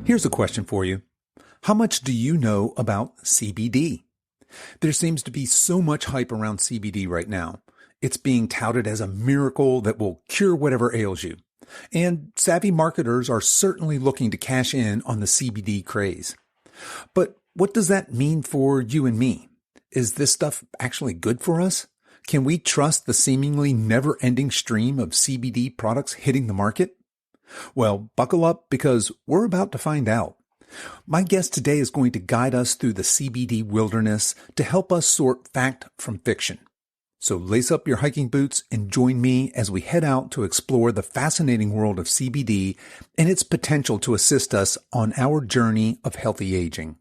Here's a question for you. How much do you know about CBD? There seems to be so much hype around CBD right now. It's being touted as a miracle that will cure whatever ails you. And savvy marketers are certainly looking to cash in on the CBD craze. But what does that mean for you and me? Is this stuff actually good for us? Can we trust the seemingly never-ending stream of CBD products hitting the market? Well, buckle up because we're about to find out. My guest today is going to guide us through the CBD wilderness to help us sort fact from fiction. So lace up your hiking boots and join me as we head out to explore the fascinating world of CBD and its potential to assist us on our journey of healthy aging.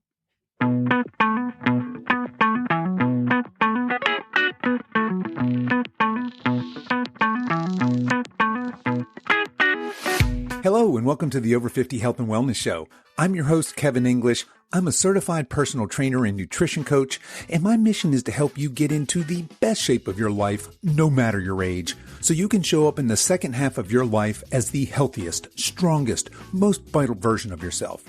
Hello and welcome to the Over 50 Health and Wellness Show. I'm your host, Kevin English. I'm a certified personal trainer and nutrition coach, and my mission is to help you get into the best shape of your life, no matter your age, so you can show up in the second half of your life as the healthiest, strongest, most vital version of yourself.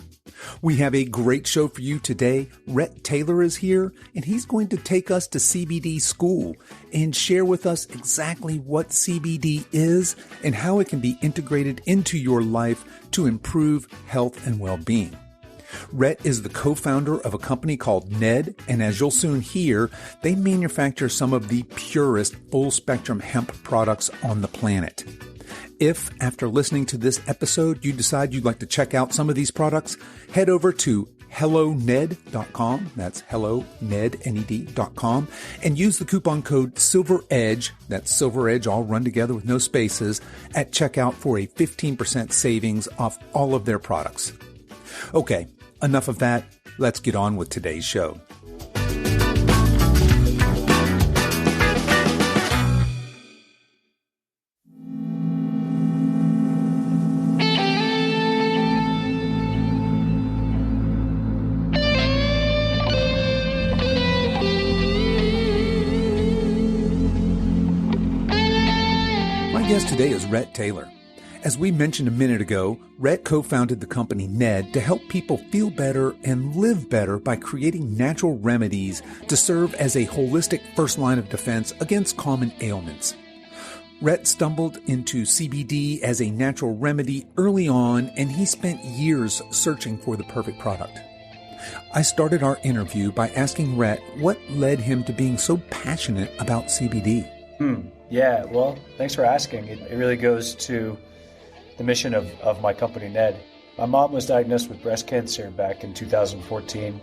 We have a great show for you today. Ret Taylor is here, and he's going to take us to CBD school and share with us exactly what CBD is and how it can be integrated into your life to improve health and well-being. Ret is the co-founder of a company called NED, and as you'll soon hear, they manufacture some of the purest full-spectrum hemp products on the planet. If, after listening to this episode, you decide you'd like to check out some of these products, head over to helloned.com, that's helloned.com, and use the coupon code SILVEREDGE, that's Silver Edge all run together with no spaces, at checkout for a 15% savings off all of their products. Okay, enough of that. Let's get on with today's show. My guest today is Ret Taylor. As we mentioned a minute ago, Ret co-founded the company NED to help people feel better and live better by creating natural remedies to serve as a holistic first line of defense against common ailments. Ret stumbled into CBD as a natural remedy early on, and he spent years searching for the perfect product. I started our interview by asking Ret what led him to being so passionate about CBD. Yeah, well, thanks for asking. It really goes to the mission of my company, NED. My mom was diagnosed with breast cancer back in 2014,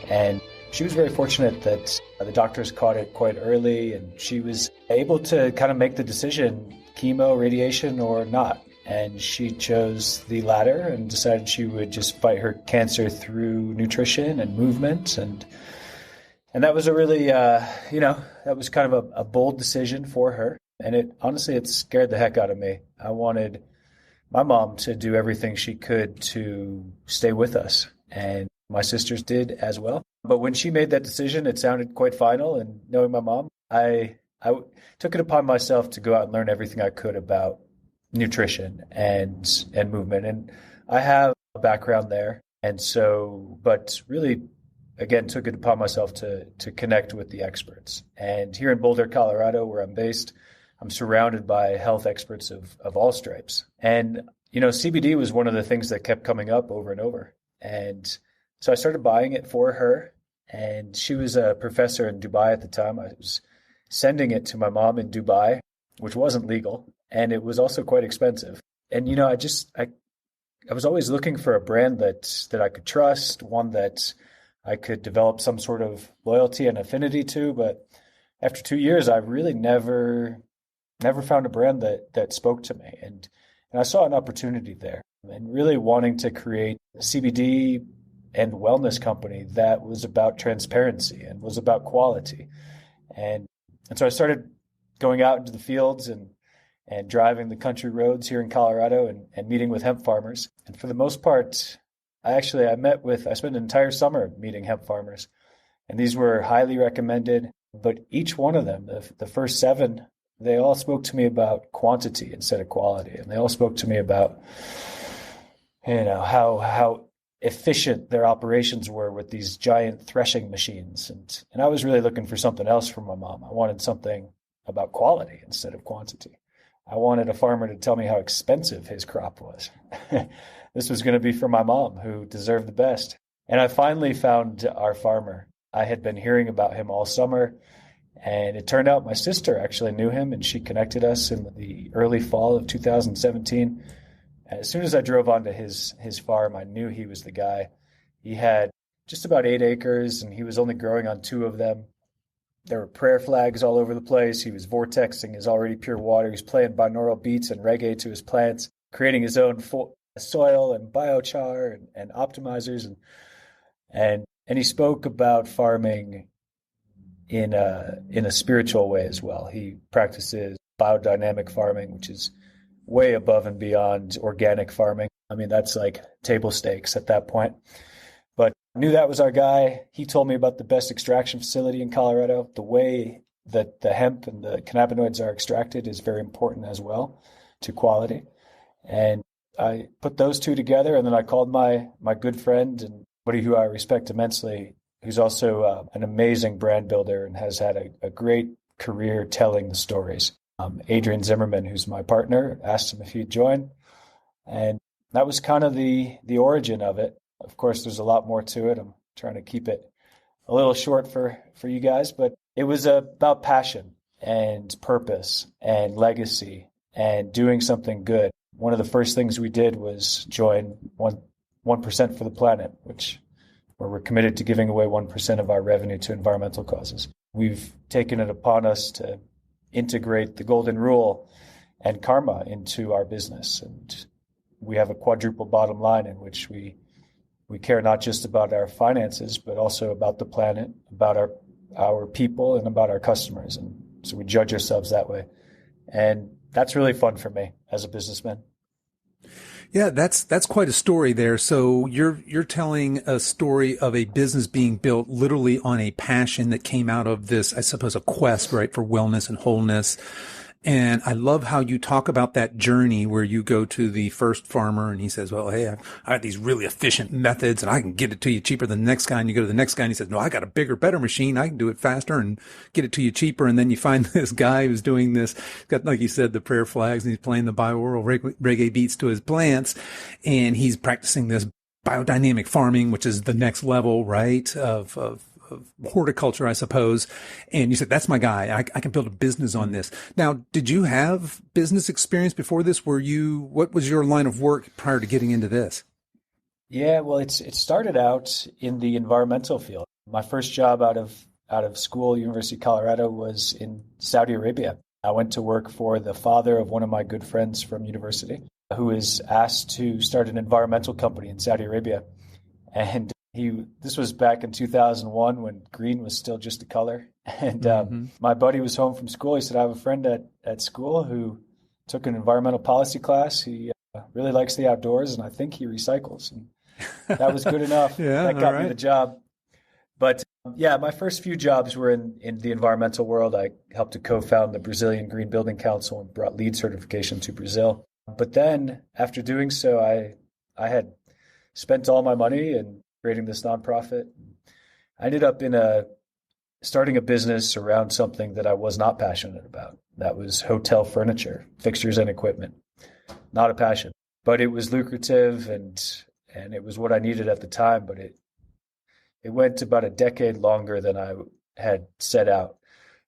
and she was very fortunate that the doctors caught it quite early, and she was able to kind of make the decision, chemo, radiation, or not. And she chose the latter and decided she would just fight her cancer through nutrition and movement. And that was a really, that was kind of a bold decision for her. And it scared the heck out of me. I wanted my mom to do everything she could to stay with us, and my sisters did as well. But when she made that decision, it sounded quite final, and knowing my mom, I took it upon myself to go out and learn everything I could about nutrition and movement. And I have a background there, and so, but really, again, took it upon myself to connect with the experts. And here in Boulder, Colorado, where I'm based, I'm surrounded by health experts of all stripes. And, CBD was one of the things that kept coming up over and over. And so I started buying it for her. And she was a professor in Dubai at the time. I was sending it to my mom in Dubai, which wasn't legal. And it was also quite expensive. And, I was always looking for a brand that I could trust, one that I could develop some sort of loyalty and affinity to. But after 2 years, I really never found a brand that spoke to me. And I saw an opportunity there, and really wanting to create a CBD and wellness company that was about transparency and was about quality. And so I started going out into the fields and driving the country roads here in Colorado and meeting with hemp farmers. And for the most part, I spent an entire summer meeting hemp farmers. And these were highly recommended, but each one of them, the first 7, they all spoke to me about quantity instead of quality. And they all spoke to me about, how efficient their operations were with these giant threshing machines. And I was really looking for something else from my mom. I wanted something about quality instead of quantity. I wanted a farmer to tell me how expensive his crop was. This was going to be for my mom, who deserved the best. And I finally found our farmer. I had been hearing about him all summer, and it turned out my sister actually knew him, and she connected us in the early fall of 2017. As soon as I drove onto his farm, I knew he was the guy. He had just about 8 acres, and he was only growing on 2 of them. There were prayer flags all over the place. He was vortexing his already pure water. He was playing binaural beats and reggae to his plants, creating his own soil and biochar and optimizers. And he spoke about farming in a spiritual way as well. He practices biodynamic farming, which is way above and beyond organic farming. I mean, that's like table stakes at that point. But I knew that was our guy. He told me about the best extraction facility in Colorado. The way that the hemp and the cannabinoids are extracted is very important as well to quality. And I put those two together, and then I called my good friend and somebody who I respect immensely, who's also an amazing brand builder and has had a great career telling the stories. Adrian Zimmerman, who's my partner, asked him if he'd join. And that was kind of the origin of it. Of course, there's a lot more to it. I'm trying to keep it a little short for you guys, but it was about passion and purpose and legacy and doing something good. One of the first things we did was join 1% for the planet, where we're committed to giving away 1% of our revenue to environmental causes. We've taken it upon us to integrate the golden rule and karma into our business. And we have a quadruple bottom line in which we care not just about our finances, but also about the planet, about our people, and about our customers. And so we judge ourselves that way. And that's really fun for me as a businessman. Yeah, that's quite a story there. So you're telling a story of a business being built literally on a passion that came out of this, I suppose, a quest, right, for wellness and wholeness. And I love how you talk about that journey where you go to the first farmer and he says, well, hey, I have these really efficient methods and I can get it to you cheaper than the next guy. And you go to the next guy and he says, no, I got a bigger, better machine. I can do it faster and get it to you cheaper. And then you find this guy who's doing this, got, like you said, the prayer flags, and he's playing the binaural reggae beats to his plants. And he's practicing this biodynamic farming, which is the next level, right, of horticulture, I suppose. And you said, that's my guy. I can build a business on this. Now, did you have business experience before this? What was your line of work prior to getting into this? Yeah, well, it started out in the environmental field. My first job out of school, University of Colorado, was in Saudi Arabia. I went to work for the father of one of my good friends from university, who was asked to start an environmental company in Saudi Arabia. And this was back in 2001 when green was still just a color. And my buddy was home from school. He said, I have a friend at school who took an environmental policy class. He really likes the outdoors, and I think he recycles. And that was good enough. Yeah, that got me the job. But yeah, my first few jobs were in the environmental world. I helped to co-found the Brazilian Green Building Council and brought LEED certification to Brazil. But then after doing so, I had spent all my money and creating this nonprofit. I ended up starting a business around something that I was not passionate about. That was hotel furniture, fixtures and equipment. Not a passion, but it was lucrative and it was what I needed at the time. But it went about a decade longer than I had set out.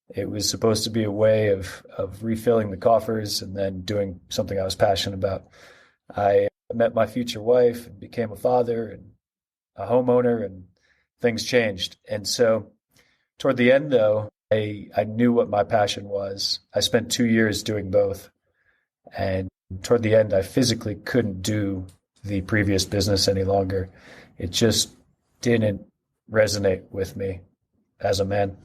It was supposed to be a way of refilling the coffers and then doing something I was passionate about. I met my future wife and became a father and a homeowner, and things changed. And so toward the end, though, I knew what my passion was. I spent 2 years doing both. And toward the end, I physically couldn't do the previous business any longer. It just didn't resonate with me as a man.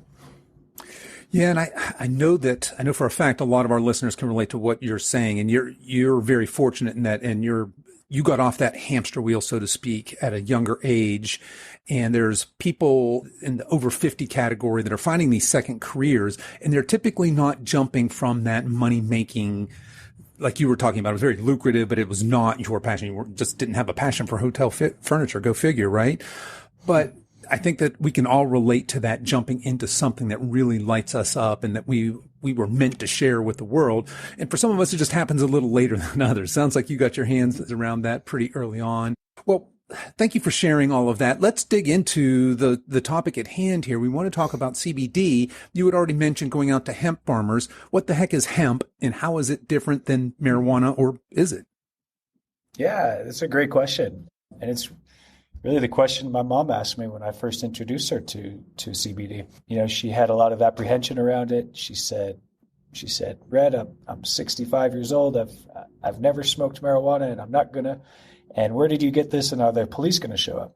Yeah, and I know for a fact a lot of our listeners can relate to what you're saying, and you're very fortunate in that, and you got off that hamster wheel, so to speak, at a younger age. And there's people in the over 50 category that are finding these second careers, and they're typically not jumping from that money-making like you were talking about, it was very lucrative, but it was not your passion. Just didn't have a passion for hotel furniture. Go figure, right? But I think that we can all relate to that, jumping into something that really lights us up and that we were meant to share with the world. And for some of us, it just happens a little later than others. Sounds like you got your hands around that pretty early on. Well, thank you for sharing all of that. Let's dig into the topic at hand here. We want to talk about CBD. You had already mentioned going out to hemp farmers. What the heck is hemp, and how is it different than marijuana, or is it? Yeah, that's a great question. And it's really the question my mom asked me when I first introduced her to CBD. You know, she had a lot of apprehension around it. She said, Red, I'm 65 years old. I've never smoked marijuana, and I'm not gonna. And where did you get this? And are there police going to show up?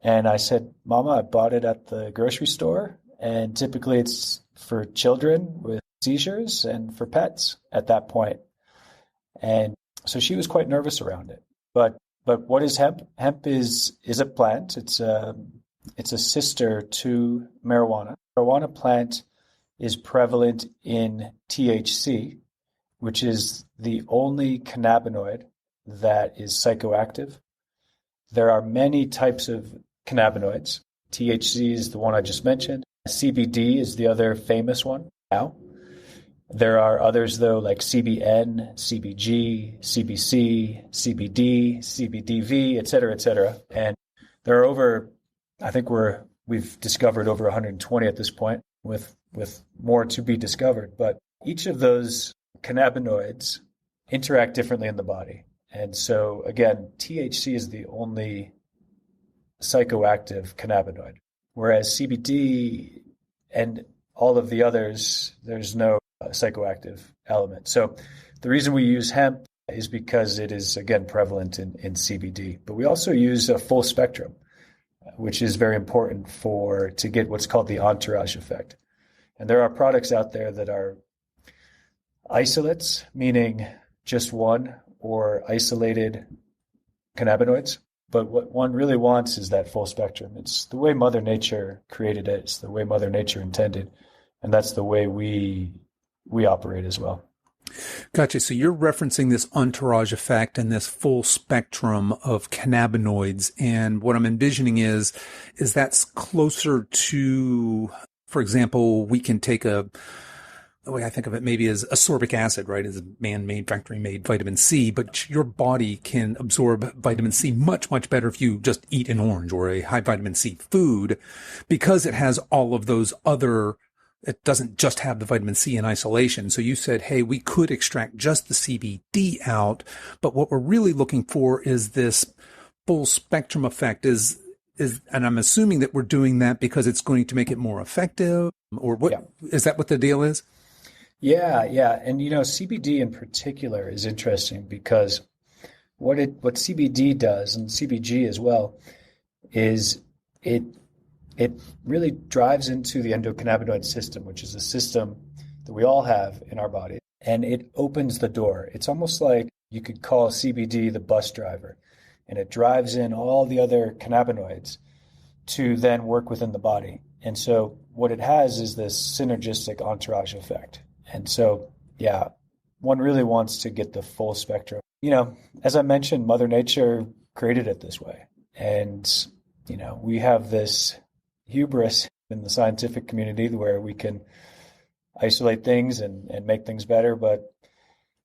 And I said, Mama, I bought it at the grocery store. And typically it's for children with seizures and for pets at that point. And so she was quite nervous around it. But what is hemp? Hemp is a plant. It's a sister to marijuana. Marijuana plant is prevalent in THC, which is the only cannabinoid that is psychoactive. There are many types of cannabinoids. THC is the one I just mentioned. CBD is the other famous one now. There are others, though, like CBN, CBG, CBC, CBD, CBDV, et cetera, et cetera. And there are we've discovered over 120 at this point, with more to be discovered. But each of those cannabinoids interact differently in the body. And so, again, THC is the only psychoactive cannabinoid, whereas CBD and all of the others, there's no psychoactive element. So the reason we use hemp is because it is, again, prevalent in CBD. But we also use a full spectrum, which is very important to get what's called the entourage effect. And there are products out there that are isolates, meaning just one, or isolated cannabinoids. But what one really wants is that full spectrum. It's the way Mother Nature created it. It's the way Mother Nature intended. And that's the way we operate as well. Gotcha. So you're referencing this entourage effect and this full spectrum of cannabinoids. And what I'm envisioning is that's closer to, for example, we can take the way I think of it maybe as ascorbic acid, right? As a man-made, factory-made vitamin C, but your body can absorb vitamin C much, much better if you just eat an orange or a high vitamin C food, because it has all of those other, it doesn't just have the vitamin C in isolation. So you said, hey, we could extract just the CBD out, but what we're really looking for is this full spectrum effect and I'm assuming that we're doing that because it's going to make it more effective, or what? Yeah. Is that what the deal is? Yeah. And, CBD in particular is interesting because what CBD does, and CBG as well, is it really drives into the endocannabinoid system, which is a system that we all have in our body, and it opens the door. It's almost like you could call CBD the bus driver, and it drives in all the other cannabinoids to then work within the body. And so what it has is this synergistic entourage effect. And so, yeah, one really wants to get the full spectrum. As I mentioned, Mother Nature created it this way. And, we have this hubris in the scientific community where we can isolate things and make things better. But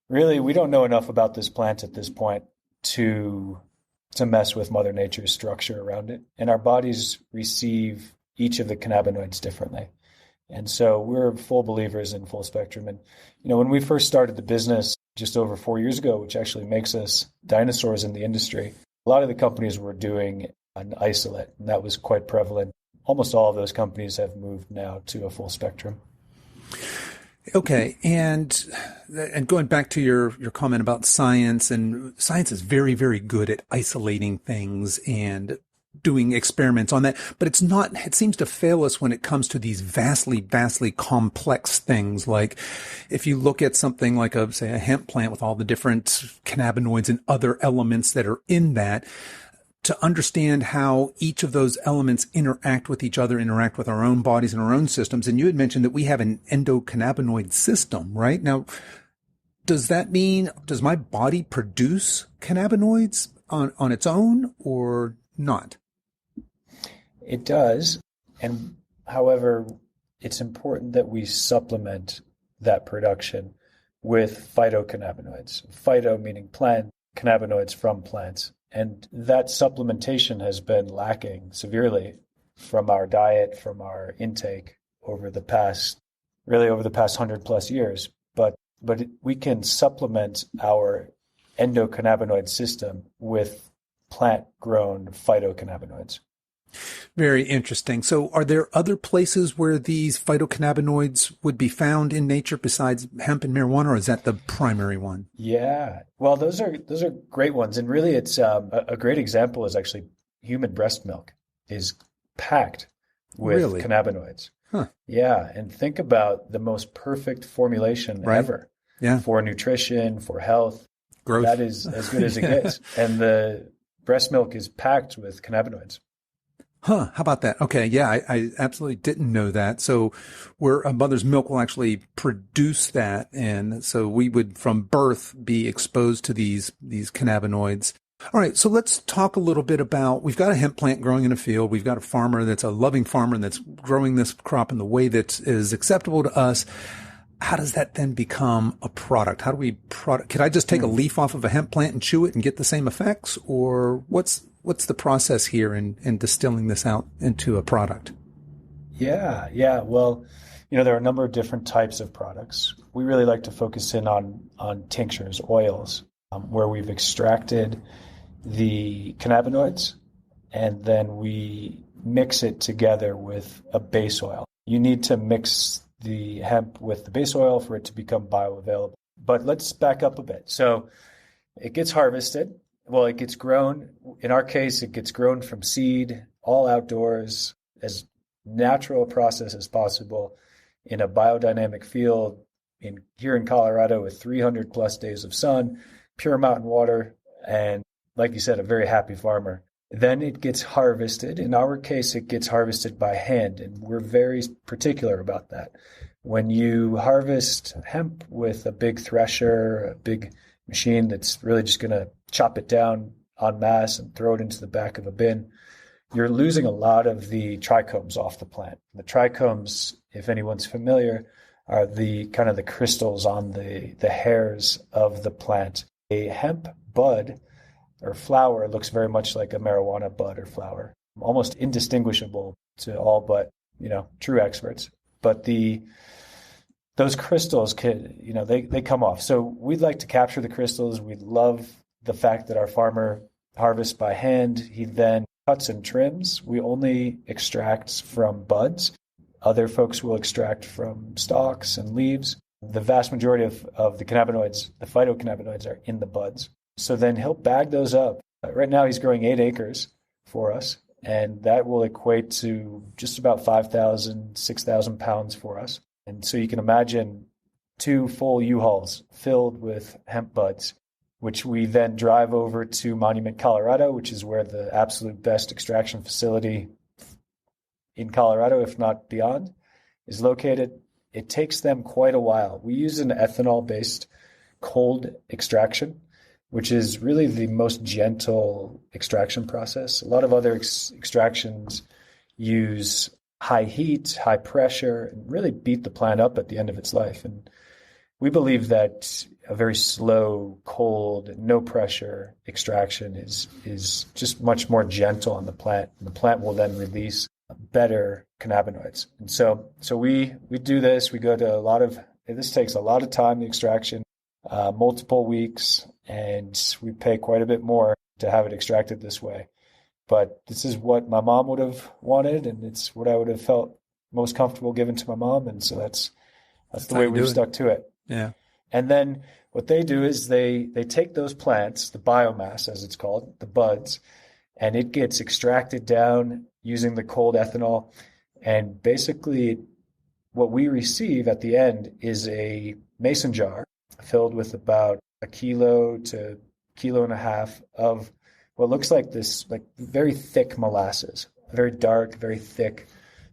really, we don't know enough about this plant at this point to mess with Mother Nature's structure around it. And our bodies receive each of the cannabinoids differently. And so we're full believers in full spectrum. And, when we first started the business just over 4 years ago, which actually makes us dinosaurs in the industry, a lot of the companies were doing an isolate, and that was quite prevalent. Almost all of those companies have moved now to a full spectrum. Okay. And going back to your comment about science, and science is very, very good at isolating things and doing experiments on that, but it seems to fail us when it comes to these vastly, vastly complex things. Like if you look at something like a hemp plant with all the different cannabinoids and other elements that are in that, to understand how each of those elements interact with each other, interact with our own bodies and our own systems. And you had mentioned that we have an endocannabinoid system, right? Now, does that mean, does my body produce cannabinoids on its own or not? It does. And however, it's important that we supplement that production with phytocannabinoids. Phyto meaning plant, cannabinoids from plants. And that supplementation has been lacking severely from our diet, from our intake over the past 100 plus years. But we can supplement our endocannabinoid system with plant-grown phytocannabinoids. Very interesting. So are there other places where these phytocannabinoids would be found in nature besides hemp and marijuana, or is that the primary one? Yeah. Well, those are great ones. And really it's a great example is actually human breast milk is packed with cannabinoids. Huh. Yeah. And think about the most perfect formulation ever for nutrition, for health. Growth. That is as good as it gets. And the breast milk is packed with cannabinoids. Huh. How about that? Okay. Yeah. I absolutely didn't know that. So where a mother's milk will actually produce that. And so we would from birth be exposed to these cannabinoids. All right. So let's talk a little bit about, we've got a hemp plant growing in a field. We've got a farmer that's a loving farmer that's growing this crop in the way that is acceptable to us. How does that then become a product? How do we could I just take a leaf off of a hemp plant and chew it and get the same effects? Or what's the process here in distilling this out into a product? Yeah. Well, there are a number of different types of products. We really like to focus in on tinctures, oils, where we've extracted the cannabinoids and then we mix it together with a base oil. You need to mix the hemp with the base oil for it to become bioavailable. But let's back up a bit. So it gets harvested. Well, it gets grown. In our case, it gets grown from seed, all outdoors, as natural a process as possible in a biodynamic field here in Colorado with 300 plus days of sun, pure mountain water, and like you said, a very happy farmer. Then it gets harvested. In our case, it gets harvested by hand, and we're very particular about that. When you harvest hemp with a big thresher, a big machine that's really just going to chop it down en masse and throw it into the back of a bin, you're losing a lot of the trichomes off the plant. The trichomes, if anyone's familiar, are the kind of the crystals on the hairs of the plant. A hemp bud or flower looks very much like a marijuana bud or flower, almost indistinguishable to all but, true experts. But those crystals they come off. So we'd like to capture the crystals. We love the fact that our farmer harvests by hand. He then cuts and trims. We only extract from buds. Other folks will extract from stalks and leaves. The vast majority of the cannabinoids, the phytocannabinoids, are in the buds. So then he'll bag those up. Right now he's growing 8 acres for us, and that will equate to just about 5,000, 6,000 pounds for us. And so you can imagine 2 full U-Hauls filled with hemp buds, which we then drive over to Monument, Colorado, which is where the absolute best extraction facility in Colorado, if not beyond, is located. It takes them quite a while. We use an ethanol-based cold extraction, which is really the most gentle extraction process. A lot of other extractions use high heat, high pressure, and really beat the plant up at the end of its life. And we believe that a very slow, cold, no pressure extraction is just much more gentle on the plant. And the plant will then release better cannabinoids. And so we do this. We go to this takes a lot of time, the extraction, multiple weeks, and we pay quite a bit more to have it extracted this way. But this is what my mom would have wanted, and it's what I would have felt most comfortable giving to my mom. And so that's the way we've stuck to it. Yeah. And then what they do is they take those plants, the biomass, as it's called, the buds, and it gets extracted down using the cold ethanol. And basically what we receive at the end is a mason jar filled with about 1 kilo to 1.5 kilos of what looks like this very thick molasses, very dark, very thick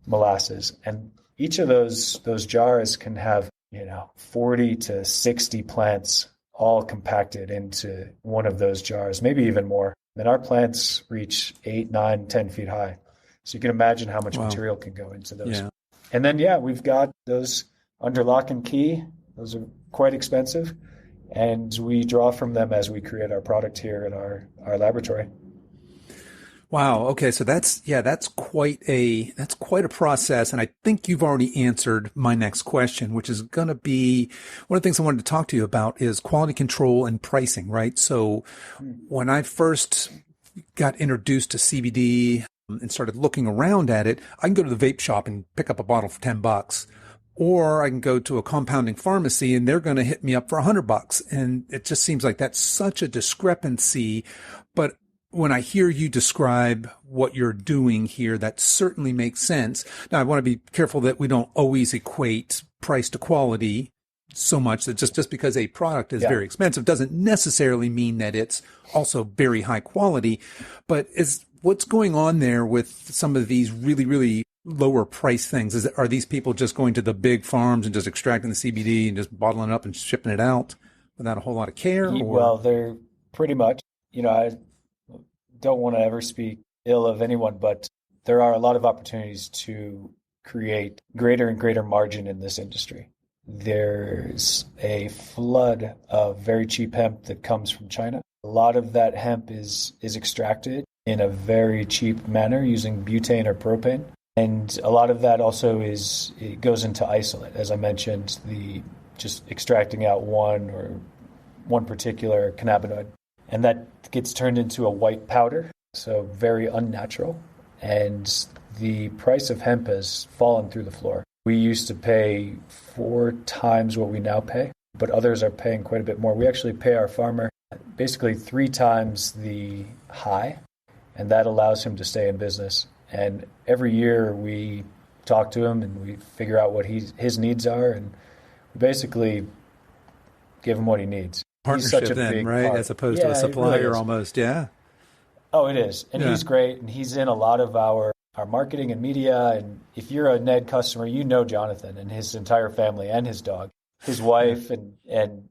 molasses. And each of those jars can have 40 to 60 plants all compacted into one of those jars, maybe even more. And our plants reach 8, 9, 10 feet high. So you can imagine how much material can go into those. Yeah. And then, we've got those under lock and key. Those are quite expensive. And we draw from them as we create our product here in our laboratory. Wow. Okay. So that's quite a process. And I think you've already answered my next question, which is going to be one of the things I wanted to talk to you about is quality control and pricing, right? So when I first got introduced to CBD and started looking around at it, I can go to the vape shop and pick up a bottle for $10, or I can go to a compounding pharmacy and they're going to hit me up for $100. And it just seems like that's such a discrepancy. But when I hear you describe what you're doing here, that certainly makes sense. Now, I want to be careful that we don't always equate price to quality so much that just because a product is very expensive doesn't necessarily mean that it's also very high quality. But what's going on there with some of these really, really lower price things? Are these people just going to the big farms and just extracting the CBD and just bottling it up and shipping it out without a whole lot of care? Well, they're pretty much, I don't want to ever speak ill of anyone, but there are a lot of opportunities to create greater and greater margin in this industry. There's a flood of very cheap hemp that comes from China. A lot of that hemp is extracted in a very cheap manner using butane or propane. And a lot of that also it goes into isolate. As I mentioned, just extracting out one particular cannabinoid. And that gets turned into a white powder, so very unnatural. And the price of hemp has fallen through the floor. We used to pay 4 times what we now pay, but others are paying quite a bit more. We actually pay our farmer basically 3 times the high, and that allows him to stay in business. And every year we talk to him and we figure out what his needs are, and we basically give him what he needs. Partnership then, right? Part. As opposed to a supplier really almost, yeah. Oh, it is. And he's great. And he's in a lot of our marketing and media. And if you're a Ned customer, you know Jonathan and his entire family and his dog, his wife, and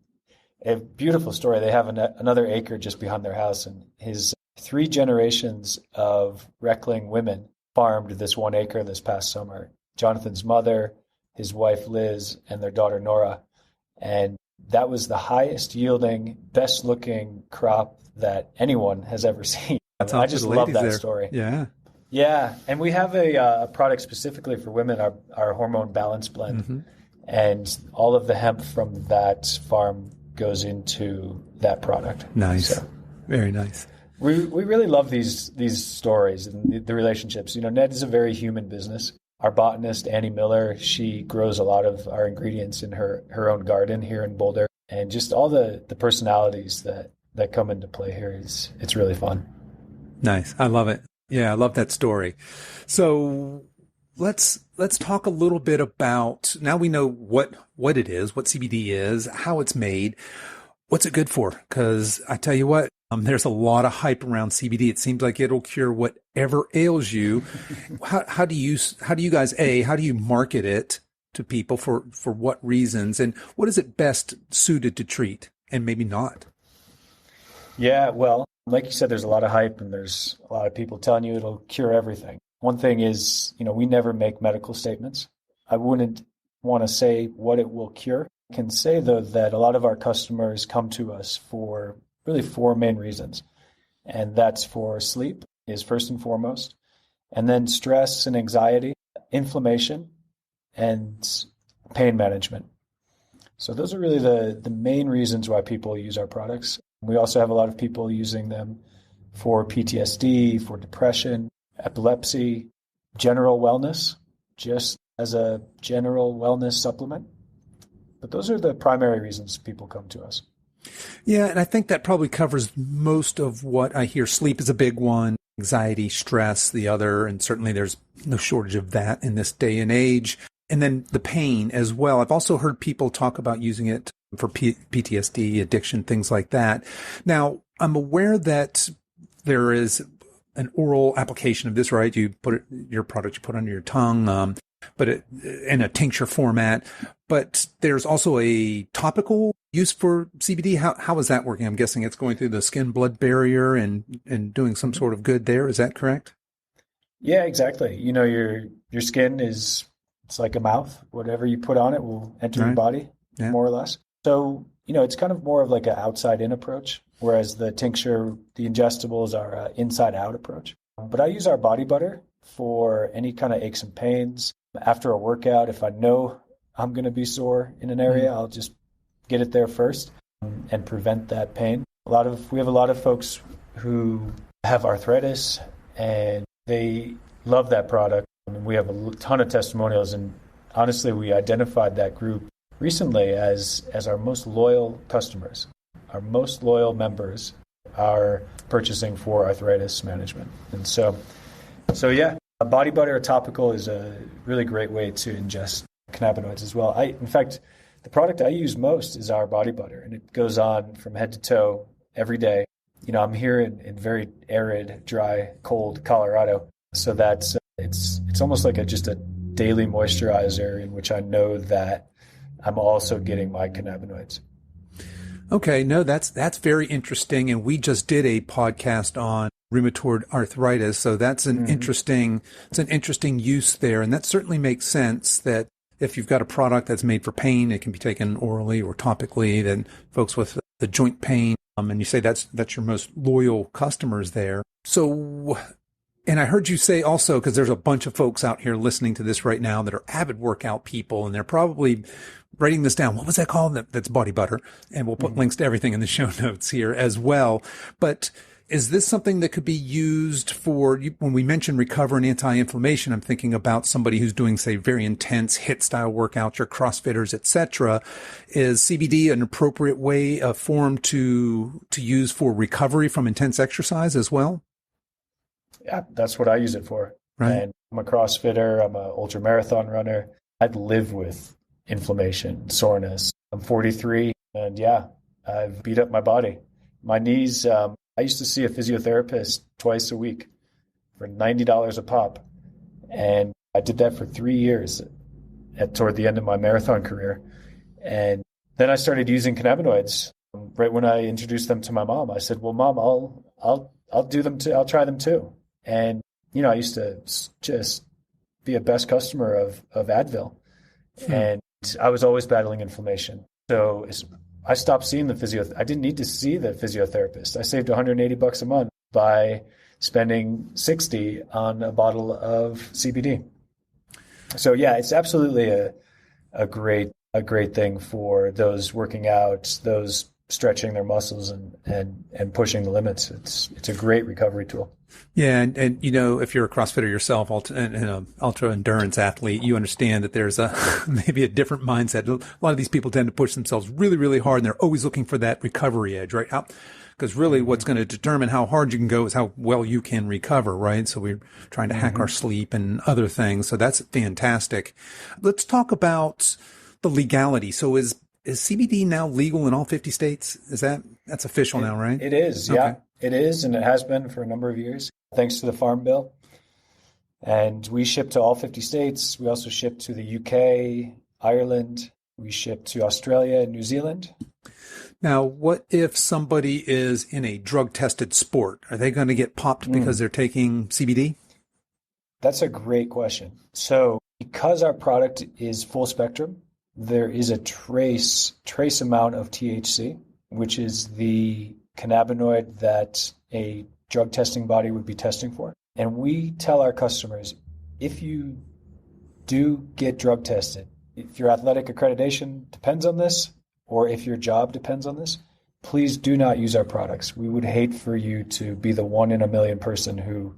a beautiful story. They have another acre just behind their house. And his 3 generations of Reckling women farmed this 1 acre this past summer. Jonathan's mother, his wife Liz, and their daughter Nora. And that was the highest yielding, best looking crop that anyone has ever seen. I just love that story. Yeah. Yeah. And we have a product specifically for women, our hormone balance blend. Mm-hmm. And all of the hemp from that farm goes into that product. Nice. So, very nice. We really love these stories and the relationships. Ned is a very human business. Our botanist, Annie Miller, she grows a lot of our ingredients in her own garden here in Boulder. And just all the personalities that come into play here it's really fun. Nice. I love it. Yeah, I love that story. So let's talk a little bit about, now we know what it is, what CBD is, how it's made. What's it good for? Because I tell you what, there's a lot of hype around CBD. It seems like it'll cure whatever ails you. How do you guys market it to people for what reasons, and what is it best suited to treat and maybe not? Yeah, well, like you said, there's a lot of hype and there's a lot of people telling you it'll cure everything. One thing is, we never make medical statements. I wouldn't want to say what it will cure. I can say, though, that a lot of our customers come to us for really 4 main reasons. And that's for sleep is first and foremost, and then stress and anxiety, inflammation, and pain management. So those are really the main reasons why people use our products. We also have a lot of people using them for PTSD, for depression, epilepsy, general wellness, just as a general wellness supplement. But those are the primary reasons people come to us. Yeah, and I think that probably covers most of what I hear. Sleep is a big one, anxiety, stress, the other, and certainly there's no shortage of that in this day and age. And then the pain as well. I've also heard people talk about using it for PTSD, addiction, things like that. Now, I'm aware that there is an oral application of this, right? You put your product, you put under your tongue. but in a tincture format. But there's also a topical use for CBD. How is that working? I'm guessing it's going through the skin-blood barrier and doing some sort of good there. Is that correct? Yeah, exactly. Your skin it's like a mouth. Whatever you put on it will enter your body, more or less. So, it's kind of more of like an outside-in approach, whereas the tincture, the ingestibles are an inside-out approach. But I use our body butter for any kind of aches and pains. After a workout, if I know I'm going to be sore in an area, I'll just get it there first and prevent that pain. We have a lot of folks who have arthritis and they love that product. I mean, we have a ton of testimonials, and honestly, we identified that group recently as our most loyal customers. Our most loyal members are purchasing for arthritis management. And so yeah, a body butter or topical is a really great way to ingest cannabinoids as well. In fact, the product I use most is our body butter, and it goes on from head to toe every day. I'm here in very arid, dry, cold Colorado, so that's it's almost like just a daily moisturizer in which I know that I'm also getting my cannabinoids. Okay, no, that's very interesting, and we just did a podcast on rheumatoid arthritis, so that's an interesting use there, and that certainly makes sense that if you've got a product that's made for pain, it can be taken orally or topically. Then folks with the joint pain, and you say that's your most loyal customers there. So, and I heard you say also, because there's a bunch of folks out here listening to this right now that are avid workout people, and they're probably writing this down. What was that called? That's body butter. And we'll put links to everything in the show notes here as well. But is this something that could be used for, when we mention recover and anti-inflammation, I'm thinking about somebody who's doing, say, very intense HIIT style workouts, your CrossFitters, etc. Is CBD an appropriate way, a form to use for recovery from intense exercise as well? Yeah, that's what I use it for. Right. And I'm a CrossFitter. I'm an ultra marathon runner. I live with inflammation, soreness. I'm 43, and yeah, I've beat up my body. My knees, I used to see a physiotherapist twice a week for $90 a pop, and I did that for 3 years toward the end of my marathon career. And then I started using cannabinoids. Right when I introduced them to my mom, I said, "Well, Mom, I'll do them too. I'll try them too." And I used to just be a best customer of Advil, and I was always battling inflammation. So I stopped seeing I didn't need to see the physiotherapist. I saved $180 a month by spending $60 on a bottle of CBD. So yeah, it's absolutely a great thing for those working out, those stretching their muscles and pushing the limits. It's a great recovery tool. Yeah. And if you're a CrossFitter yourself and an ultra endurance athlete, you understand that there's maybe a different mindset. A lot of these people tend to push themselves really, really hard, and they're always looking for that recovery edge, right? Because really what's going to determine how hard you can go is how well you can recover, right? So we're trying to hack our sleep and other things. So that's fantastic. Let's talk about the legality. So is CBD now legal in all 50 states? That's official now, right? It is, yeah. Okay. It is, and it has been for a number of years, thanks to the Farm Bill. And we ship to all 50 states. We also ship to the UK, Ireland. We ship to Australia and New Zealand. Now, what if somebody is in a drug-tested sport? Are they going to get popped because they're taking CBD? That's a great question. So because our product is full spectrum, there is a trace amount of THC, which is the cannabinoid that a drug testing body would be testing for. And we tell our customers, if you do get drug tested, if your athletic accreditation depends on this, or if your job depends on this, please do not use our products. We would hate for you to be the 1 in a million person who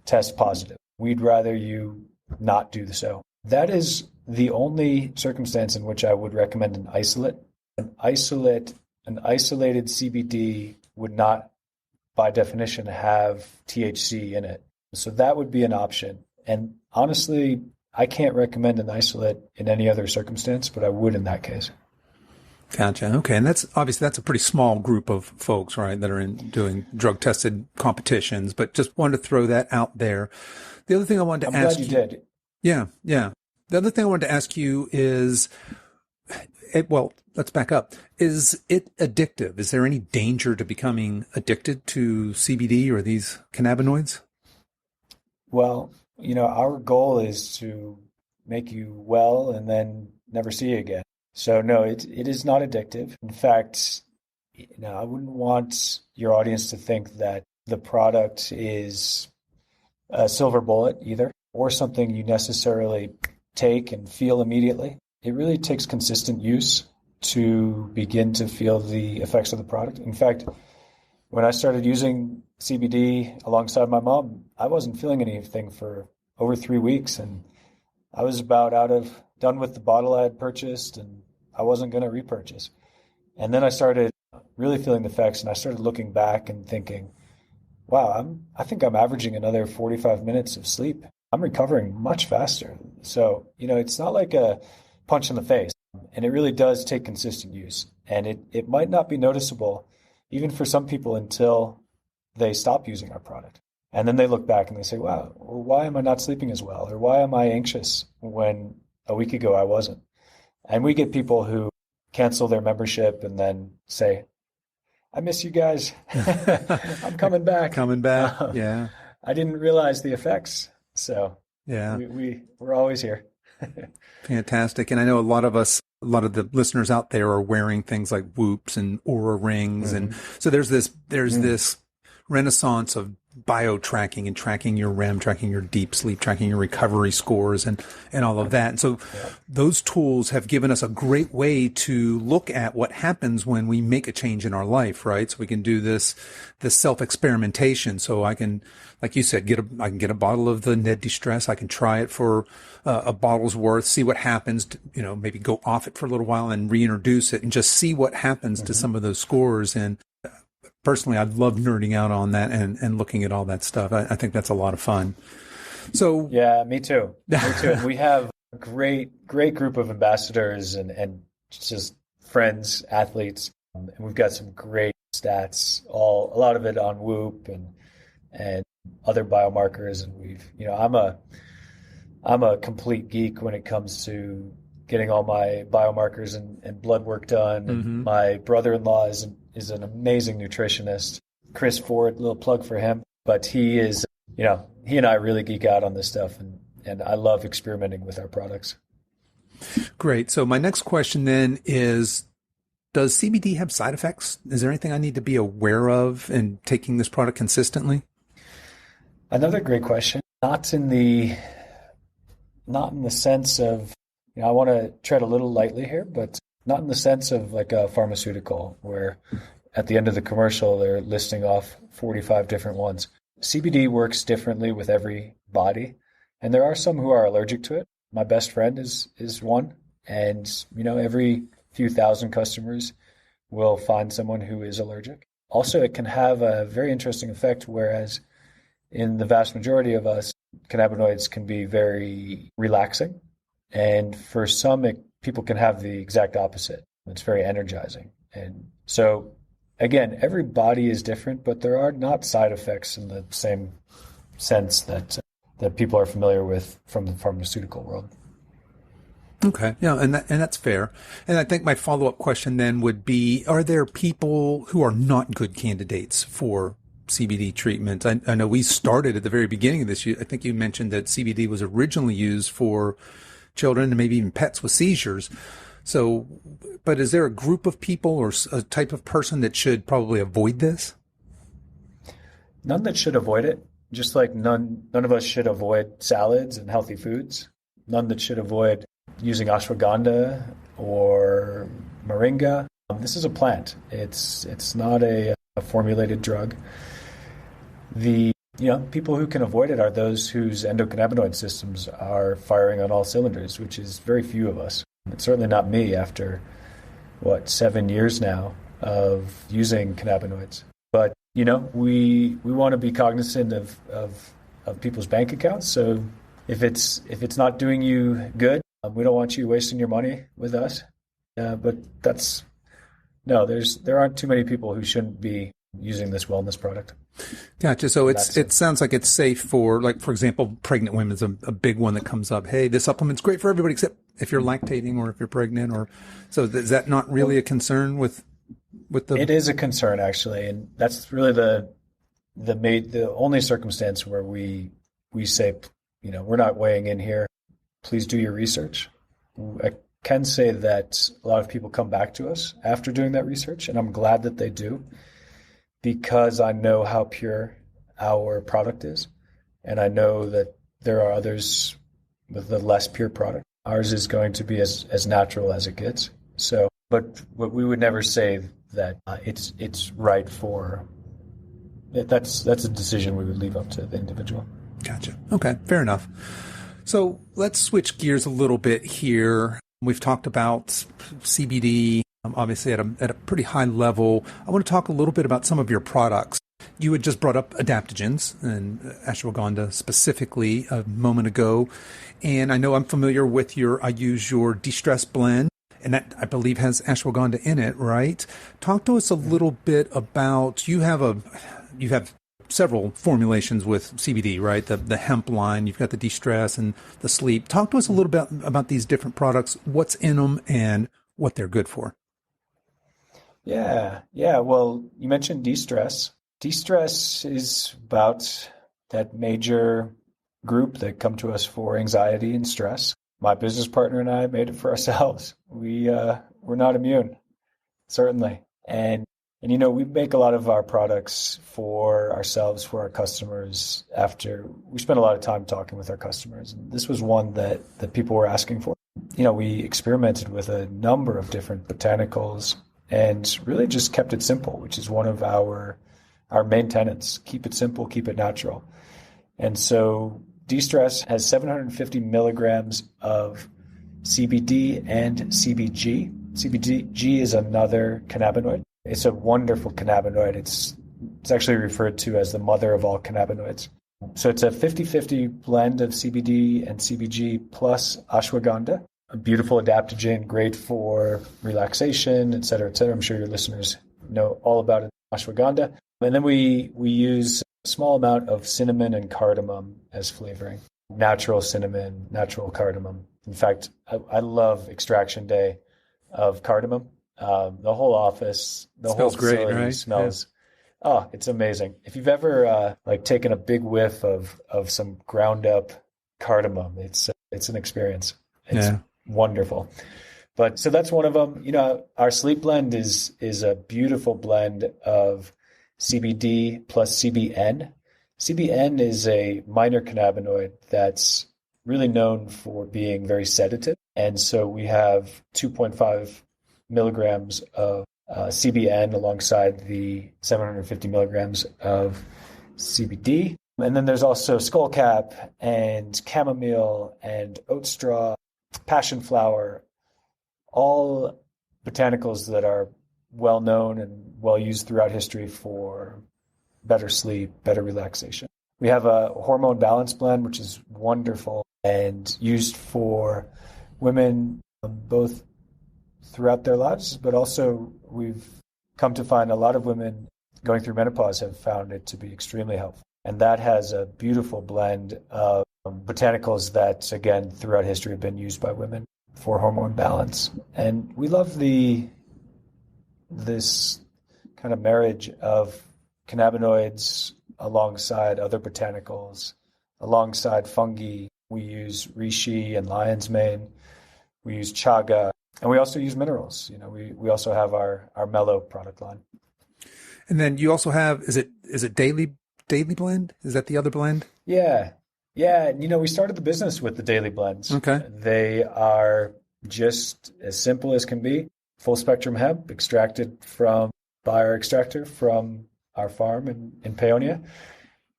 tests positive. We'd rather you not do so. That is the only circumstance in which I would recommend an isolate. An isolated CBD would not, by definition, have THC in it. So that would be an option. And honestly, I can't recommend an isolate in any other circumstance, but I would in that case. Gotcha. Okay. And that's a pretty small group of folks, right, that are doing drug tested competitions, but just wanted to throw that out there. The other thing I wanted to ask you. I'm glad you did. Yeah. The other thing I wanted to ask you is, let's back up. Is it addictive? Is there any danger to becoming addicted to CBD or these cannabinoids? Well, our goal is to make you well and then never see you again. So no, it is not addictive. In fact, I wouldn't want your audience to think that the product is a silver bullet either, or something you necessarily take and feel immediately. It really takes consistent use to begin to feel the effects of the product. In fact, when I started using CBD alongside my mom, I wasn't feeling anything for over 3 weeks, and I was about done with the bottle I had purchased, and I wasn't going to repurchase. And then I started really feeling the effects, and I started looking back and thinking, wow, I think I'm averaging another 45 minutes of sleep. I'm recovering much faster. So, it's not like a punch in the face, and it really does take consistent use. And it might not be noticeable even for some people until they stop using our product. And then they look back and they say, wow, well, why am I not sleeping as well? Or why am I anxious when a week ago I wasn't? And we get people who cancel their membership and then say, I miss you guys. I'm coming back. Yeah. I didn't realize the effects. So yeah, we're always here. Fantastic. And I know a lot of the listeners out there are wearing things like Whoops and Aura rings. And so there's this renaissance of bio-tracking and tracking your REM, tracking your deep sleep, tracking your recovery scores and all of that. And so those tools have given us a great way to look at what happens when we make a change in our life, right? So we can do this self-experimentation. So I can, like you said, I can get a bottle of the Ned De-Stress. I can try it for a bottle's worth, see what happens, maybe go off it for a little while and reintroduce it and just see what happens to some of those scores. And personally, I love nerding out on that and looking at all that stuff. I think that's a lot of fun. So yeah, me too. And we have a great group of ambassadors and just friends, athletes, and we've got some great stats. A lot of it on Whoop and other biomarkers. And I'm a complete geek when it comes to getting all my biomarkers and blood work done. And my brother-in-law is an amazing nutritionist. Chris Ford, little plug for him. But he is, he and I really geek out on this stuff, and I love experimenting with our products. Great. So my next question then is, does CBD have side effects? Is there anything I need to be aware of in taking this product consistently? Another great question. Not in the sense of, I want to tread a little lightly here, but not in the sense of like a pharmaceutical where at the end of the commercial, they're listing off 45 different ones. CBD works differently with every body, and there are some who are allergic to it. My best friend is one, and every few thousand customers will find someone who is allergic. Also, it can have a very interesting effect, whereas in the vast majority of us, cannabinoids can be very relaxing. And for some, people can have the exact opposite. It's very energizing. And so, again, every body is different, but there are not side effects in the same sense that people are familiar with from the pharmaceutical world. Okay. Yeah, and that's fair. And I think my follow-up question then would be, are there people who are not good candidates for CBD treatment? I know we started at the very beginning of this. I think you mentioned that CBD was originally used for children and maybe even pets with seizures. So, but is there a group of people or a type of person that should probably avoid this? None that should avoid it. Just like none of us should avoid salads and healthy foods. None that should avoid using ashwagandha or moringa. This is a plant. It's not a formulated drug. The people who can avoid it are those whose endocannabinoid systems are firing on all cylinders, which is very few of us. It's certainly not me after, 7 years now of using cannabinoids. But, we want to be cognizant of people's bank accounts. So if it's not doing you good, we don't want you wasting your money with us. But there aren't too many people who shouldn't be using this wellness product. Gotcha. So it sounds like it's safe for, like, for example, pregnant women is a big one that comes up. Hey, this supplement's great for everybody except if you're lactating or if you're pregnant, or so. Is that not really a concern with the? It is a concern, actually, and that's really the only circumstance where we say, we're not weighing in here. Please do your research. I can say that a lot of people come back to us after doing that research, and I'm glad that they do, because I know how pure our product is, and I know that there are others with a less pure product. Ours is going to be as natural as it gets. So, but we would never say that it's right for. That's a decision we would leave up to the individual. Gotcha. Okay, fair enough. So let's switch gears a little bit here. We've talked about CBD, obviously at a pretty high level. I want to talk a little bit about some of your products. You had just brought up adaptogens and ashwagandha specifically a moment ago. And I know I'm familiar with I use your de-stress blend, and that I believe has ashwagandha in it, right? Talk to us a little bit about, you have several formulations with CBD, right? The hemp line, you've got the de-stress and the sleep. Talk to us a little bit about these different products, what's in them and what they're good for. Yeah. Well, you mentioned de-stress. De-stress is about that major group that come to us for anxiety and stress. My business partner and I made it for ourselves. We're not immune, certainly. And we make a lot of our products for ourselves, for our customers, after we spent a lot of time talking with our customers. And this was one that people were asking for. We experimented with a number of different botanicals and really just kept it simple, which is one of our main tenets. Keep it simple, keep it natural. And so de-stress has 750 milligrams of CBD and CBG. CBG is another cannabinoid. It's a wonderful cannabinoid. It's actually referred to as the mother of all cannabinoids. So it's a 50-50 blend of CBD and CBG plus ashwagandha, a beautiful adaptogen, great for relaxation, et cetera, et cetera. I'm sure your listeners know all about it, ashwagandha. And then we use a small amount of cinnamon and cardamom as flavoring. Natural cinnamon, natural cardamom. In fact, I love extraction day of cardamom. The whole office, the whole facility great, right? Smells. Yeah. Oh, it's amazing. If you've ever taken a big whiff of some ground up cardamom, it's an experience. It's wonderful. But so that's one of them. Our sleep blend is a beautiful blend of CBD plus CBN. CBN is a minor cannabinoid that's really known for being very sedative. And so we have 2.5 milligrams of CBN alongside the 750 milligrams of CBD. And then there's also skullcap and chamomile and oat straw, passion flower, all botanicals that are well known and well used throughout history for better sleep, better relaxation. We have a hormone balance blend, which is wonderful and used for women both throughout their lives, but also we've come to find a lot of women going through menopause have found it to be extremely helpful. And that has a beautiful blend of botanicals that, again, throughout history have been used by women for hormone balance. And we love this kind of marriage of cannabinoids alongside other botanicals, alongside fungi. We use reishi and lion's mane. We use chaga. And we also use minerals. We also have our Mellow product line. And then you also have, is it daily blend? Is that the other blend? Yeah. We started the business with the daily blends. Okay. They are just as simple as can be. Full spectrum hemp extracted by our extractor from our farm in Paonia.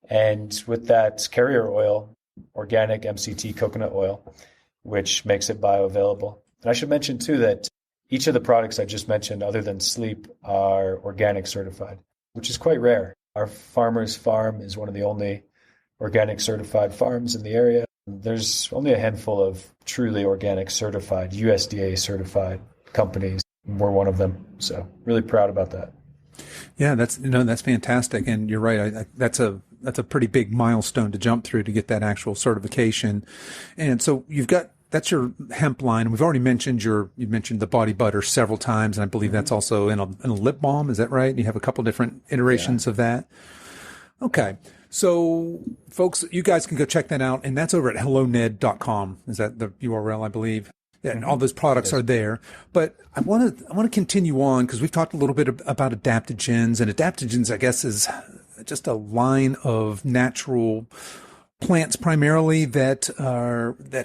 And with that carrier oil, organic MCT coconut oil, which makes it bioavailable. And I should mention, too, that each of the products I just mentioned, other than sleep, are organic certified, which is quite rare. Our farmer's farm is one of the only organic certified farms in the area. There's only a handful of truly organic certified, USDA certified companies. We're one of them. So really proud about that. Yeah, that's fantastic. And you're right. That's a pretty big milestone to jump through to get that actual certification. And so that's your hemp line. We've already mentioned you mentioned the body butter several times. And I believe that's also in a lip balm. Is that right? You have a couple different iterations of that. Okay. So folks, you guys can go check that out. And that's over at helloned.com. Is that the URL, I believe? Yeah, and all those products are there. But I want to continue on because we've talked a little bit about adaptogens, and adaptogens, I guess, is just a line of natural plants primarily that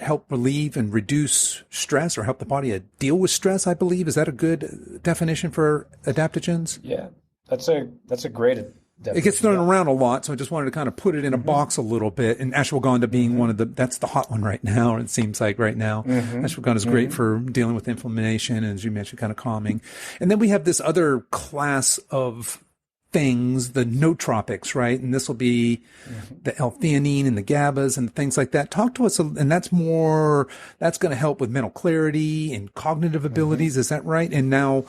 help relieve and reduce stress or help the body deal with stress, I believe. Is that a good definition for adaptogens? Yeah, that's a great definition. It gets thrown around a lot, so I just wanted to kind of put it in a box a little bit. And ashwagandha being that's the hot one right now, it seems like right now. Ashwagandha is great for dealing with inflammation, and as you mentioned, kind of calming. And then we have this other class of things, the nootropics, right? And this will be the L-theanine and the GABAs and things like that. Talk to us, and that's going to help with mental clarity and cognitive abilities. Is that right? And now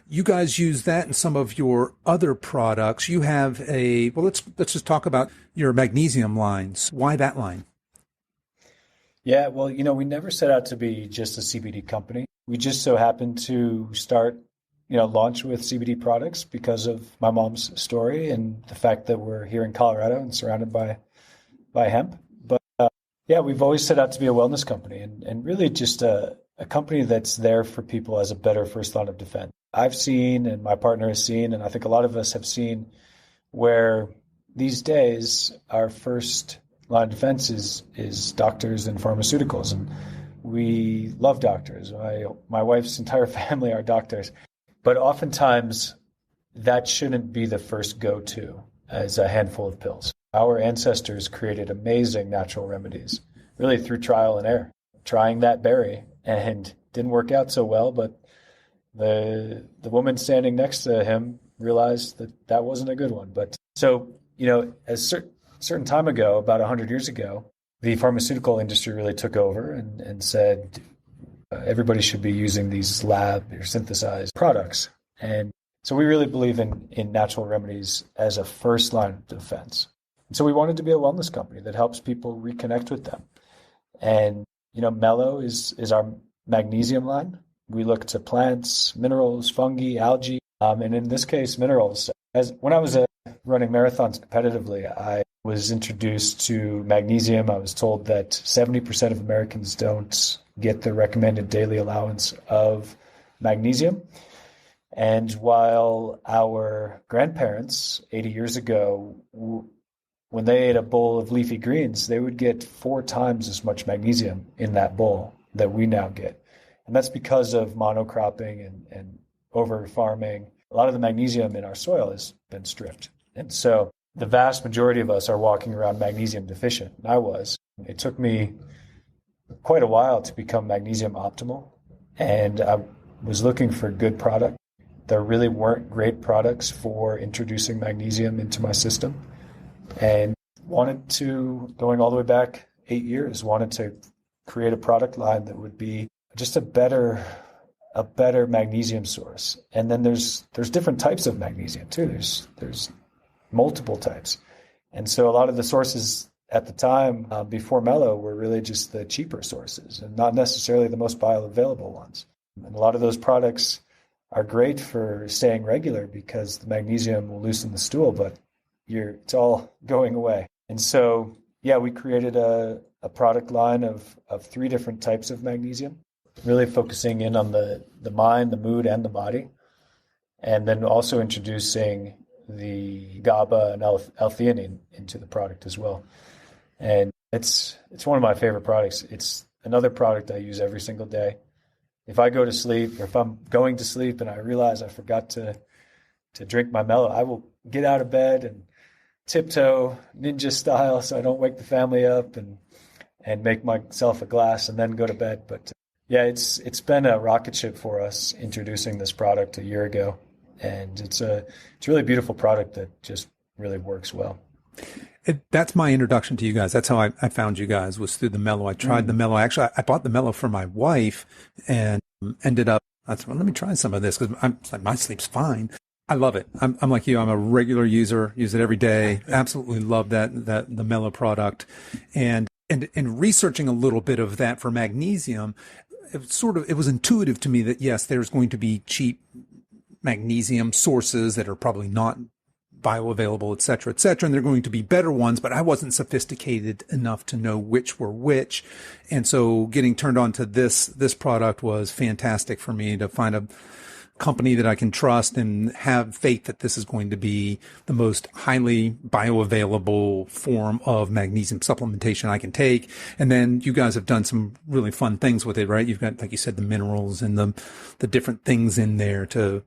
you guys use that in some of your other products. You have let's just talk about your magnesium lines. Why that line? Yeah, well, we never set out to be just a CBD company. We just so happened to launch with CBD products because of my mom's story and the fact that we're here in Colorado and surrounded by hemp. But we've always set out to be a wellness company and really just a company that's there for people as a better first line of defense. I've seen, and my partner has seen, and I think a lot of us have seen, where these days our first line of defense is doctors and pharmaceuticals. And we love doctors. My wife's entire family are doctors. But oftentimes that shouldn't be the first go-to as a handful of pills. Our ancestors created amazing natural remedies, really through trial and error, trying that berry and didn't work out so well, but the woman standing next to him realized that wasn't a good one. But so, a certain time ago, about 100 years ago, the pharmaceutical industry really took over and said everybody should be using these lab or synthesized products. And so we really believe in natural remedies as a first line of defense. And so we wanted to be a wellness company that helps people reconnect with them. And, Mellow is our magnesium line. We look to plants, minerals, fungi, algae, and in this case, minerals. When I was running marathons competitively, I was introduced to magnesium. I was told that 70% of Americans don't get the recommended daily allowance of magnesium. And while our grandparents 80 years ago, when they ate a bowl of leafy greens, they would get 4 times as much magnesium in that bowl that we now get. And that's because of monocropping and over farming. A lot of the magnesium in our soil has been stripped. And so the vast majority of us are walking around magnesium deficient. And I was. It took me quite a while to become magnesium optimal. And I was looking for a good product. There really weren't great products for introducing magnesium into my system. And going all the way back 8 years, wanted to create a product line that would be just a better magnesium source. And then there's different types of magnesium too. There's multiple types. And so a lot of the sources at the time before Mellow were really just the cheaper sources and not necessarily the most bioavailable ones. And a lot of those products are great for staying regular because the magnesium will loosen the stool, but it's all going away. And so, we created a product line of 3 different types of magnesium, really focusing in on the mind, the mood, and the body. And then also introducing the GABA and L-theanine into the product as well. And it's one of my favorite products. It's another product I use every single day. If I go to sleep or if I'm going to sleep and I realize I forgot to drink my Mellow, I will get out of bed and tiptoe ninja style so I don't wake the family up and make myself a glass and then go to bed. But it's been a rocket ship for us introducing this product a year ago. And it's a really beautiful product that just really works well. That's my introduction to you guys. That's how I found you guys, was through the Mellow. I tried the Mellow. Actually, I bought the Mellow for my wife and ended up, I said, well, let me try some of this because my sleep's fine. I love it. I'm like you. I'm a regular user, use it every day. Absolutely love the Mellow product. And researching a little bit of that for magnesium, it was intuitive to me that yes, there's going to be cheap magnesium sources that are probably not bioavailable, et cetera, and they're going to be better ones, but I wasn't sophisticated enough to know which were which. And so getting turned on to this product was fantastic for me to find a company that I can trust and have faith that this is going to be the most highly bioavailable form of magnesium supplementation I can take. And then you guys have done some really fun things with it, right? You've got, like you said, the minerals and the different things in there to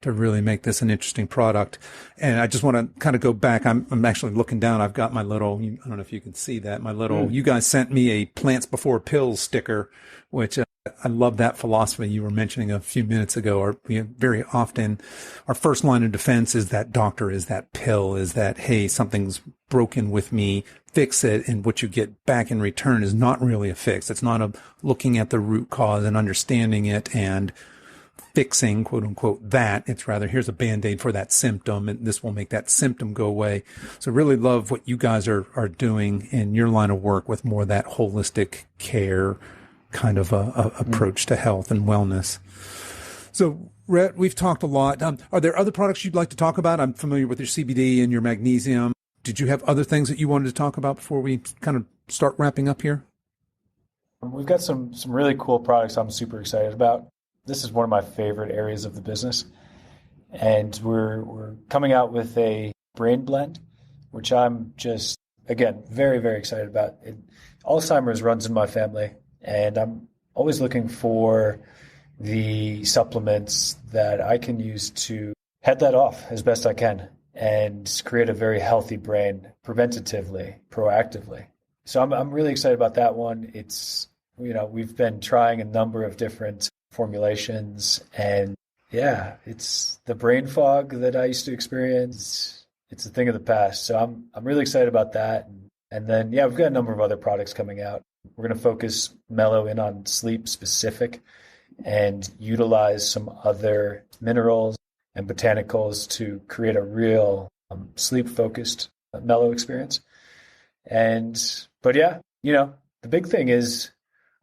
really make this an interesting product. And I just want to kind of go back. I'm actually looking down. I've got my little, I don't know if you can see that, you guys sent me a plants before pills sticker, which I love that philosophy you were mentioning a few minutes ago. Or very often our first line of defense is that doctor, is that pill, is that, hey, something's broken with me, fix it. And what you get back in return is not really a fix. It's not a looking at the root cause and understanding it and fixing, quote unquote, that. It's rather, here's a Band-Aid for that symptom, and this will make that symptom go away. So really love what you guys are doing in your line of work with more of that holistic care kind of approach to health and wellness. So, Ret, we've talked a lot. Are there other products you'd like to talk about? I'm familiar with your CBD and your magnesium. Did you have other things that you wanted to talk about before we kind of start wrapping up here? We've got some really cool products I'm super excited about. This is one of my favorite areas of the business. And we're coming out with a brain blend, which I'm just, again, very, very excited about. Alzheimer's runs in my family, and I'm always looking for the supplements that I can use to head that off as best I can and create a very healthy brain preventatively, proactively. So I'm really excited about that one. It's, we've been trying a number of different formulations, and yeah, it's the brain fog that I used to experience. It's a thing of the past. So I'm really excited about that. And then, yeah, we've got a number of other products coming out. We're going to focus Mellow in on sleep specific and utilize some other minerals and botanicals to create a real sleep focused Mellow experience. But yeah, the big thing is,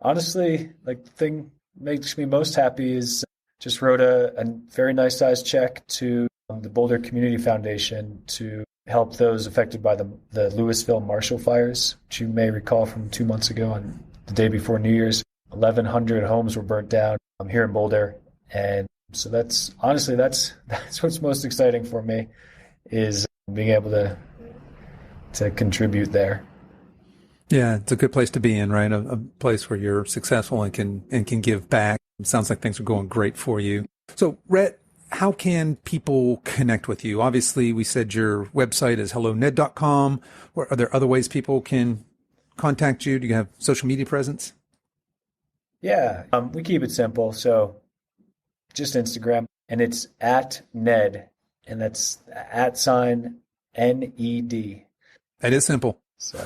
honestly, like, the thing makes me most happy is just wrote a very nice sized check to the Boulder Community Foundation to help those affected by the Louisville Marshall fires, which you may recall from 2 months ago on the day before New Year's. 1,100 homes were burnt down here in Boulder. And so that's what's most exciting for me, is being able to contribute there. Yeah, it's a good place to be in, right? A place where you're successful and can give back. It sounds like things are going great for you. So, Ret, how can people connect with you? Obviously, we said your website is helloned.com. Are there other ways people can contact you? Do you have social media presence? Yeah, we keep it simple. So just Instagram, and it's @Ned, and that's @NED. That is simple. So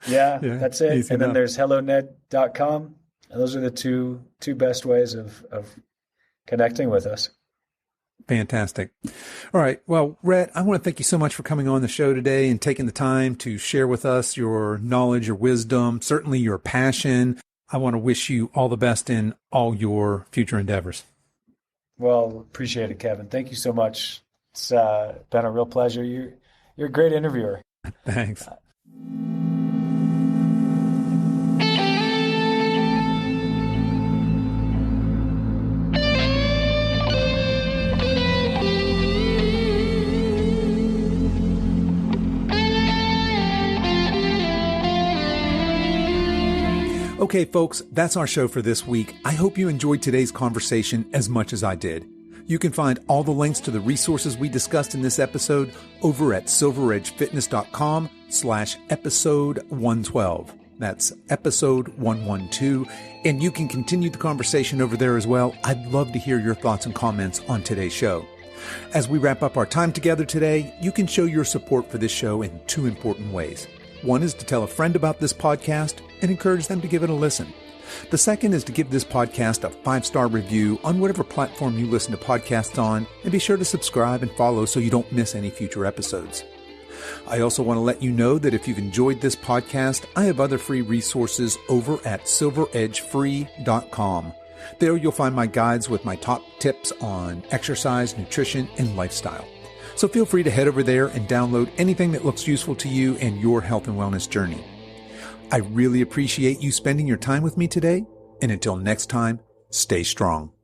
yeah, that's it. And then there's helloned.com. And those are the two best ways of connecting with us. Fantastic. All right. Well, Ret, I want to thank you so much for coming on the show today and taking the time to share with us your knowledge, your wisdom, certainly your passion. I want to wish you all the best in all your future endeavors. Well, appreciate it, Kevin. Thank you so much. It's been a real pleasure. You're a great interviewer. Thanks. Okay, folks, that's our show for this week. I hope you enjoyed today's conversation as much as I did. You can find all the links to the resources we discussed in this episode over at silveredgefitness.com/episode 112. That's episode 112. And you can continue the conversation over there as well. I'd love to hear your thoughts and comments on today's show. As we wrap up our time together today, you can show your support for this show in two important ways. One is to tell a friend about this podcast and encourage them to give it a listen. The second is to give this podcast a 5-star review on whatever platform you listen to podcasts on, and be sure to subscribe and follow so you don't miss any future episodes. I also want to let you know that if you've enjoyed this podcast, I have other free resources over at silveredgefree.com. There you'll find my guides with my top tips on exercise, nutrition, and lifestyle. So feel free to head over there and download anything that looks useful to you and your health and wellness journey. I really appreciate you spending your time with me today, and until next time, stay strong.